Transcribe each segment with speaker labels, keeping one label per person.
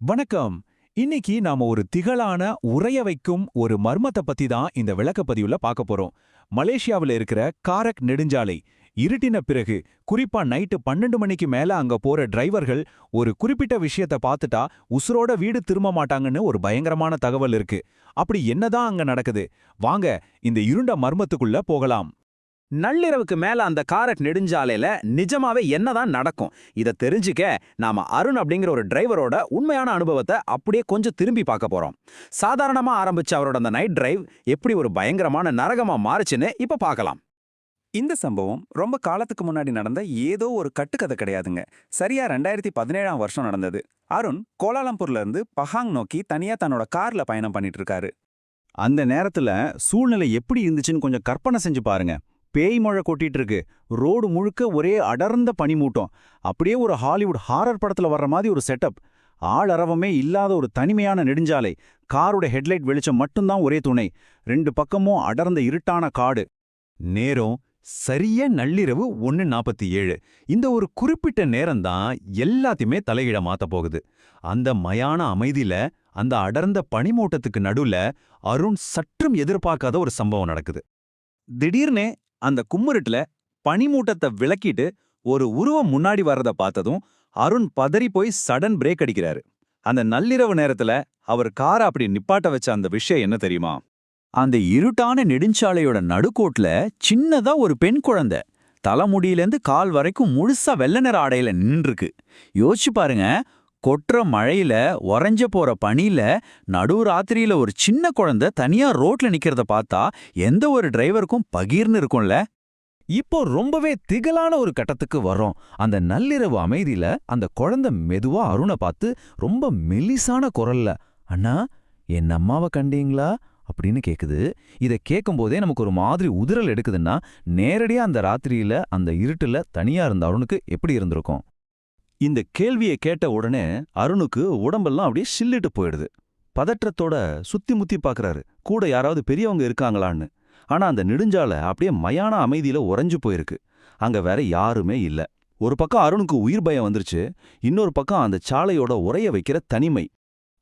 Speaker 1: வணக்கம். இன்னைக்கு நாம ஒரு திகழான உறைய வைக்கும் ஒரு மர்மத்தை பத்தி தான் இந்த விளக்கப்பதிவுல பார்க்க போறோம். மலேசியாவுல இருக்கிற காரக் நெடுஞ்சாலை இருட்டின பிறகு, குறிப்பா நைட்டு 12 மணிக்கு மேல அங்க போற டிரைவர்கள் ஒரு குறிப்பிட்ட விஷயத்த பார்த்துட்டா உசுரோட வீடு திரும்ப மாட்டாங்கன்னு ஒரு பயங்கரமான தகவல் இருக்கு. அப்படி என்னதான் அங்க நடக்குது? வாங்க இந்த இருண்ட மர்மத்துக்குள்ள போகலாம்.
Speaker 2: நள்ளிரவுக்கு மேல அந்த காரட் நெடுஞ்சாலையில நிஜமாவே என்னதான் நடக்கும்? இத தெரிஞ்சுக்க நாம அருண் அப்படிங்கிற ஒரு டிரைவரோட உண்மையான அனுபவத்தை அப்படியே கொஞ்சம் திரும்பி பார்க்க போறோம். சாதாரணமா ஆரம்பிச்ச அவரோட அந்த நைட் டிரைவ் எப்படி ஒரு பயங்கரமான நரகமா மாறுச்சுன்னு இப்ப பார்க்கலாம்.
Speaker 3: இந்த சம்பவம் ரொம்ப காலத்துக்கு முன்னாடி நடந்த ஏதோ ஒரு கட்டுக்கதை கிடையாதுங்க. சரியா 2017ஆம் வருஷம் நடந்தது. அருண் கோலாலம்பூர்ல இருந்து பஹாங் நோக்கி தனியா தன்னோட கார்ல பயணம் பண்ணிட்டு இருக்காரு.
Speaker 4: அந்த நேரத்துல சூழ்நிலை எப்படி இருந்துச்சுன்னு கொஞ்சம் கற்பனை செஞ்சு பாருங்க. பேய் மழை கொட்டிட்டு இருக்கு. ரோடு முழுக்க ஒரே அடர்ந்த பனிமூட்டம். அப்படியே ஒரு ஹாலிவுட் ஹாரர் படத்துல வர்ற மாதிரி ஒரு செட்டப். ஆளரவமே இல்லாத ஒரு தனிமையான நெடுஞ்சாலை. காரோட ஹெட்லைட் வெளிச்சம் மட்டும்தான் ஒரே துணை. 2 பக்கமும் அடர்ந்த இருட்டான காடு.
Speaker 1: நேரம் சரியா நள்ளிரவு 1:47. இந்த ஒரு குறிப்பிட்ட நேரம்தான் எல்லாத்தையுமே தலையிட மாத்த போகுது. அந்த மயான அமைதியில, அந்த அடர்ந்த பனிமூட்டத்துக்கு நடுவுல அருண் சற்றும் எதிர்பார்க்காத ஒரு சம்பவம் நடக்குது.
Speaker 2: திடீர்னு அந்த கும்மிருட்டுல பனிமூட்டத்தை விளக்கிட்டு ஒரு உருவம் முன்னாடி வர்றத பார்த்ததும் அருண் பதறி போய் சடன் பிரேக் அடிக்கிறாரு. அந்த நள்ளிரவு நேரத்துல அவர் காரை அப்படி நிப்பாட்ட வச்ச அந்த விஷயம் என்ன தெரியுமா?
Speaker 3: அந்த இருட்டான நெடுஞ்சாலையோட நடுக்கோட்ல சின்னதா ஒரு பெண் குழந்தை தலைமுடியிலேருந்து கால் வரைக்கும் முழுசா வெள்ளை நிற ஆடையில நின்றுருக்கு. யோசிச்சு பாருங்க, கொட்டுற மழையில உறைஞ்ச போற பனியில நடுராத்திரியில ஒரு சின்ன குழந்தை தனியா ரோட்ல நிக்கிறத பார்த்தா எந்த ஒரு டிரைவருக்கும் பகீர்னு இருக்கும்ல.
Speaker 1: இப்போ ரொம்பவே திகழான ஒரு கட்டத்துக்கு வர்றோம். அந்த நள்ளிரவு அமைதியில அந்த குழந்தை மெதுவா அருணை பார்த்து ரொம்ப மெல்லிசான குரல்ல, அண்ணா, என் அம்மாவை கண்டீங்களா அப்படின்னு கேக்குது. இதை கேட்கும்போதே நமக்கு ஒரு மாதிரி உதிரல் எடுக்குதுன்னா, நேரடியா அந்த ராத்திரியில அந்த இருட்டுல தனியா இருந்த அருணுக்கு எப்படி இருந்திருக்கும்?
Speaker 4: இந்த கேள்வியை கேட்ட உடனே அருணுக்கு உடம்பெல்லாம் அப்படியே சில்லிட்டு போயிடுது. பதற்றத்தோட சுத்தி முத்தி பார்க்கறாரு, கூட யாராவது பெரியவங்க இருக்காங்களான்னு. ஆனா அந்த நெடுஞ்சாலை அப்படியே மயான அமைதியில உறைஞ்சு போயிருக்கு. அங்க வேற யாருமே இல்ல. ஒரு பக்கம் அருணுக்கு உயிர் பயம் வந்துருச்சு, இன்னொரு பக்கம் அந்த சாலையோட உறைய வைக்கிற தனிமை.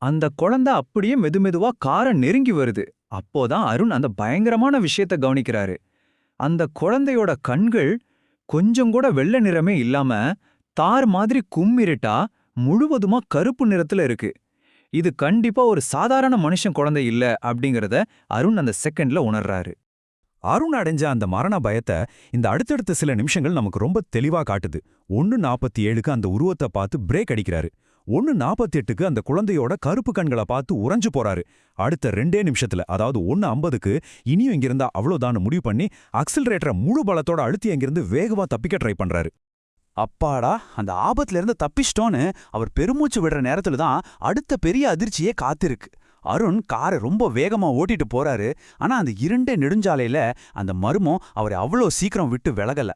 Speaker 5: அந்த குழந்தை அப்படியே மெதுமெதுவா காரை நெருங்கி வருது. அப்போதான் அருண் அந்த பயங்கரமான விஷயத்த கவனிக்கிறாரு. அந்த குழந்தையோட கண்கள் கொஞ்சம் கூட வெள்ளை நிறமே இல்லாம தார் மாதிரி கும்மிருட்டா முழுவதுமா கருப்பு நிறத்துல இருக்கு. இது கண்டிப்பா ஒரு சாதாரண மனுஷன் குழந்தை இல்ல அப்படிங்கறத அருண் அந்த செகண்ட்ல உணர்றாரு.
Speaker 1: அருண் அடைஞ்ச அந்த மரண பயத்தை இந்த அடுத்தடுத்த சில நிமிஷங்கள் நமக்கு ரொம்ப தெளிவா காட்டுது. 1:47க்கு அந்த உருவத்தை பார்த்து பிரேக் அடிக்கிறாரு. 1:48க்கு அந்த குழந்தையோட கருப்பு கண்களை பார்த்து உறைஞ்சு போறாரு. அடுத்த 2 நிமிஷத்துல, அதாவது 1:50க்கு இனியும் இங்கிருந்தா அவ்வளோதான் முடிவு பண்ணி அக்சிலரேட்டரை முழு பலத்தோட அழுத்தி அங்கிருந்து வேகமா தப்பிக்க ட்ரை பண்றாரு.
Speaker 3: அப்பாடா, அந்த ஆபத்துல இருந்து தப்பிச்சிட்டோன்னு அவர் பெருமூச்சு விடுற நேரத்துல தான் அடுத்த பெரிய அதிர்ச்சியே காத்திருக்கு. அருண் காரை ரொம்ப வேகமா ஓட்டிட்டு போறாரு. ஆனா அந்த இருண்ட நெடுஞ்சாலையில அந்த மர்மம் அவரை அவ்வளோ சீக்கிரம் விட்டு விலகல.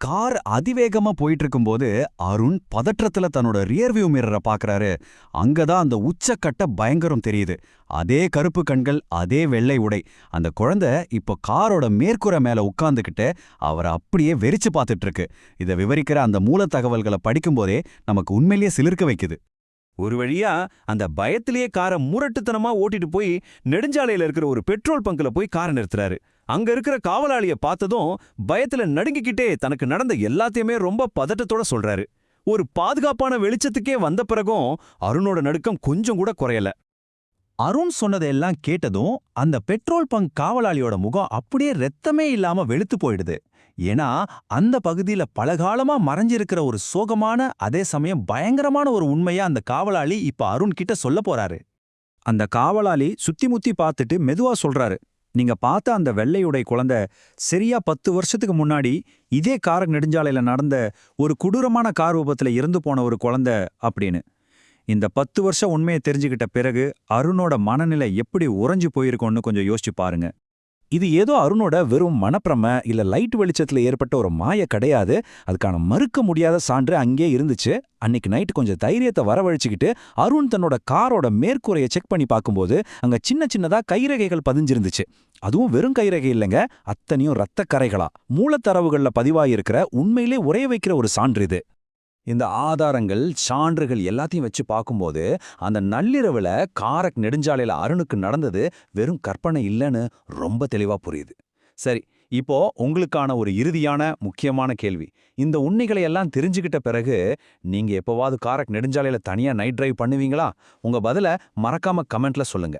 Speaker 4: கார் அதிவேகமா போயிட்டு இருக்கும்போது அருண் பதற்றத்துல தன்னோட ரியர்வியூ மிரரை பார்க்கறாரு. அங்கதான் அந்த உச்சக்கட்ட பயங்கரம் தெரியுது. அதே கருப்பு கண்கள், அதே வெள்ளை உடை. அந்த குழந்தை இப்போ காரோட மேற்கூரை மேல உட்கார்ந்துகிட்டு அவரை அப்படியே வெறிச்சு பார்த்துட்டு இருக்கு. இதை விவரிக்கிற அந்த மூல தகவல்களை படிக்கும்போதே நமக்கு உண்மையிலேயே சிலிர்க்க வைக்குது.
Speaker 2: ஒரு வழியா அந்த பயத்திலேயே காரை முரட்டுத்தனமா ஓட்டிட்டு போய் நெடுஞ்சாலையில இருக்கிற ஒரு பெட்ரோல் பங்க்ல போய் காரை நிறுத்துறாரு. அங்க இருக்கிற காவலாளிய பார்த்ததும் பயத்துல நடுங்கிக்கிட்டே தனக்கு நடந்த எல்லாத்தையுமே ரொம்ப பதட்டத்தோட சொல்றாரு. ஒரு பாதுகாப்பான வெளிச்சத்துக்கே வந்த பிறகும் அருணோட நடுக்கம் கொஞ்சம் கூட குறையல.
Speaker 4: அருண் சொன்னதையெல்லாம் கேட்டதும் அந்த பெட்ரோல் பங்க் காவலாளியோட முகம் அப்படியே ரத்தமே இல்லாம வெளுத்து போயிடுது. ஏன்னா அந்த பகுதியில பலகாலமா மறைஞ்சிருக்கிற ஒரு சோகமான, அதே சமயம் பயங்கரமான ஒரு உண்மையா அந்த காவலாளி இப்ப அருண் கிட்ட சொல்ல போறாரு.
Speaker 3: அந்த காவலாளி சுத்தி முத்தி பார்த்துட்டு மெதுவா சொல்றாரு, நீங்க பார்த்த அந்த வெள்ளையுடை குழந்தை சரியா 10 வருஷத்துக்கு முன்னாடி இதே காரக் நெடுஞ்சாலையில நடந்த ஒரு கொடூரமான கார் விபத்துல இறந்து போன ஒரு குழந்தை அப்படின்னு. இந்த 10 வருஷம் உண்மையை தெரிஞ்சுக்கிட்ட பிறகு அருணோட மனநிலை எப்படி உறைஞ்சு போயிருக்கோன்னு கொஞ்சம் யோசிச்சு பாருங்க.
Speaker 4: இது ஏதோ அருணோட வெறும் மனப்பிரம இல்ல லைட் வெளிச்சத்துல ஏற்பட்ட ஒரு மாய கிடையாது. அதுக்கான மறுக்க முடியாத சான்று அங்கே இருந்துச்சு. அன்னைக்கு நைட்டு கொஞ்சம் தைரியத்தை வரவழைச்சுக்கிட்டு அருண் தன்னோட காரோட மேற்கூரையை செக் பண்ணி பார்க்கும்போது அங்க சின்ன சின்னதா கைரேகைகள் பதிஞ்சிருந்துச்சு. அதுவும் வெறும் கைரேகை இல்லைங்க, அத்தனையும் ரத்த கரைகளா மூலத்தரவுகள்ல பதிவாயிருக்கிற உண்மையிலே உறைய வைக்கிற ஒரு சான்று இது.
Speaker 3: இந்த ஆதாரங்கள் சான்றுகள் எல்லாத்தையும் வச்சு பார்க்கும்போது அந்த நள்ளிரவுல காரக் நெடுஞ்சாலையில அருணுக்கு நடந்தது வெறும் கற்பனை இல்லைன்னு ரொம்ப தெளிவா புரியுது. சரி, இப்போ உங்களுக்கான ஒரு இறுதியான முக்கியமான கேள்வி. இந்த உண்மைகளை எல்லாம் தெரிஞ்சுக்கிட்ட பிறகு நீங்க எப்பவாவது காரக் நெடுஞ்சாலையில தனியா நைட் டிரைவ் பண்ணுவீங்களா? உங்க பதில மறக்காம கமெண்ட்ல சொல்லுங்க.